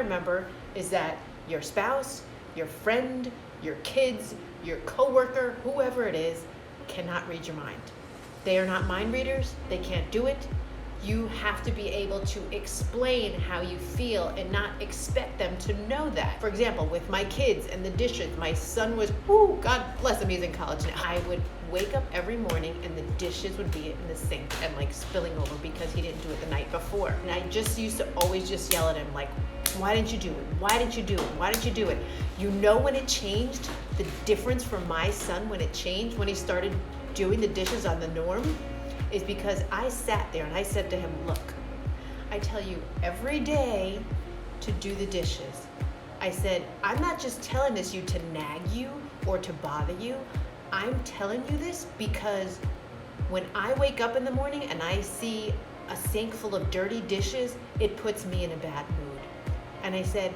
gotta remember is that your spouse, your friend, your kids, your coworker, whoever it is, cannot read your mind. They are not mind readers. They can't do it. You have to be able to explain how you feel and not expect them to know that. For example, with my kids and the dishes, my son was, God bless him, he's in college now. I would wake up every morning and the dishes would be in the sink and like spilling over because he didn't do it the night before. And I just used to always just yell at him like, why didn't you do it? Why didn't you do it? Why didn't you do it? You know when it changed, the difference for my son when it changed, when he started doing the dishes on the norm, is because I sat there and I said to him, look, I tell you every day to do the dishes. I said, I'm not just telling this you to nag you or to bother you. I'm telling you this because when I wake up in the morning and I see a sink full of dirty dishes, it puts me in a bad mood. And I said,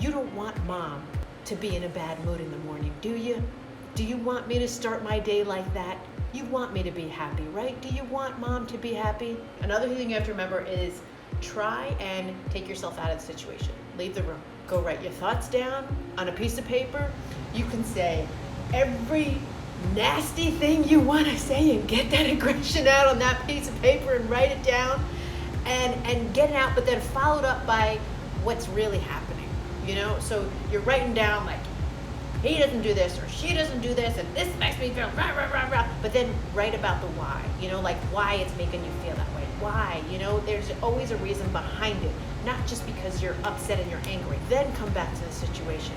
you don't want mom to be in a bad mood in the morning, do you? Do you want me to start my day like that? You want me to be happy, right? Do you want mom to be happy? Another thing you have to remember is try and take yourself out of the situation. Leave the room. Go write your thoughts down on a piece of paper. You can say every nasty thing you want to say and get that aggression out on that piece of paper and write it down and get it out, but then followed up by what's really happening, you know? So you're writing down like, he doesn't do this or she doesn't do this and this makes me feel rah, rah, rah, rah. But then write about the why, you know, like why it's making you feel that way. Why, you know, there's always a reason behind it, not just because you're upset and you're angry. Then come back to the situation.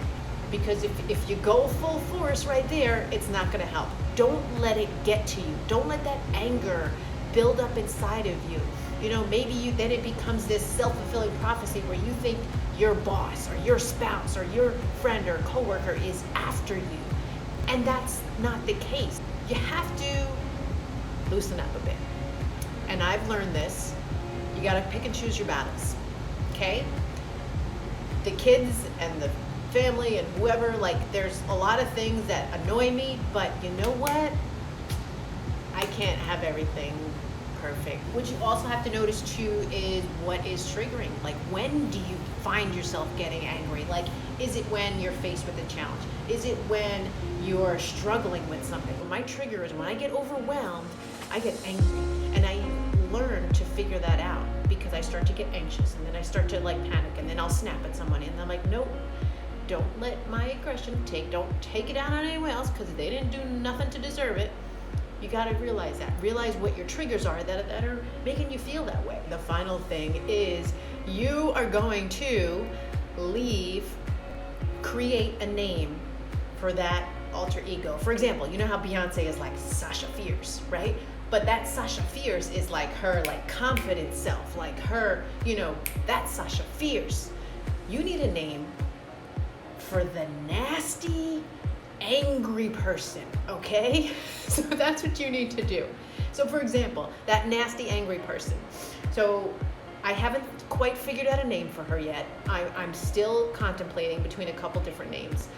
Because if you go full force right there, it's not gonna help. Don't let it get to you. Don't let that anger build up inside of you. You know, maybe then it becomes this self-fulfilling prophecy where you think your boss or your spouse or your friend or coworker is after you. And that's not the case. You have to loosen up a bit. And I've learned this. You gotta pick and choose your battles, okay? The kids and the family and whoever, like there's a lot of things that annoy me, but you know what? I can't have everything perfect. What you also have to notice too is what is triggering. Like when do you find yourself getting angry? Like is it when you're faced with a challenge? Is it when you're struggling with something? My trigger is when I get overwhelmed, I get angry. And I learn to figure that out because I start to get anxious and then I start to like panic and then I'll snap at somebody and I'm like, nope, don't let my aggression don't take it out on anyone else because they didn't do nothing to deserve it. You got to realize that. Realize what your triggers are that are making you feel that way. The final thing is you are going to create a name for that alter ego. For example, you know how Beyonce is like Sasha Fierce, right? But that Sasha Fierce is like her like confident self, like her, you know, that's Sasha Fierce. You need a name for the nasty, angry person, okay? So that's what you need to do. So for example, that nasty, angry person. So I haven't quite figured out a name for her yet. I'm still contemplating between a couple different names.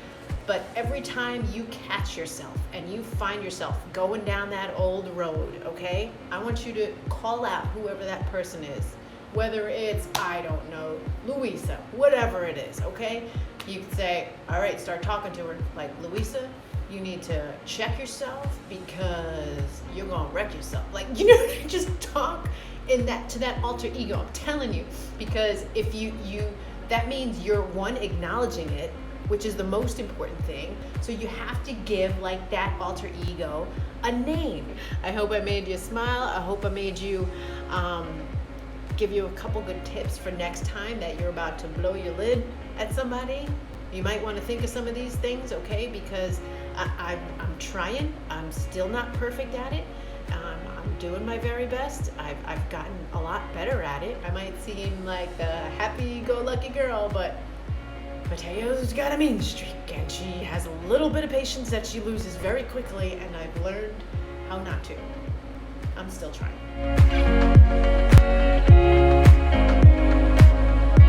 But every time you catch yourself and you find yourself going down that old road, okay? I want you to call out whoever that person is. Whether it's, I don't know, Louisa, whatever it is, okay? You can say, all right, start talking to her like, Louisa, you need to check yourself because you're gonna wreck yourself. Like, you know, just talk in that to that alter ego. I'm telling you, because if you that means you're one, acknowledging it, which is the most important thing. So you have to give like that alter ego a name. I hope I made you smile. I hope I made you give you a couple good tips for next time that you're about to blow your lid at somebody. You might want to think of some of these things, okay? Because I'm trying. I'm still not perfect at it. I'm doing my very best. I've gotten a lot better at it. I might seem like a happy-go-lucky girl, but Mateo's got a mean streak, and she has a little bit of patience that she loses very quickly, and I've learned how not to. I'm still trying.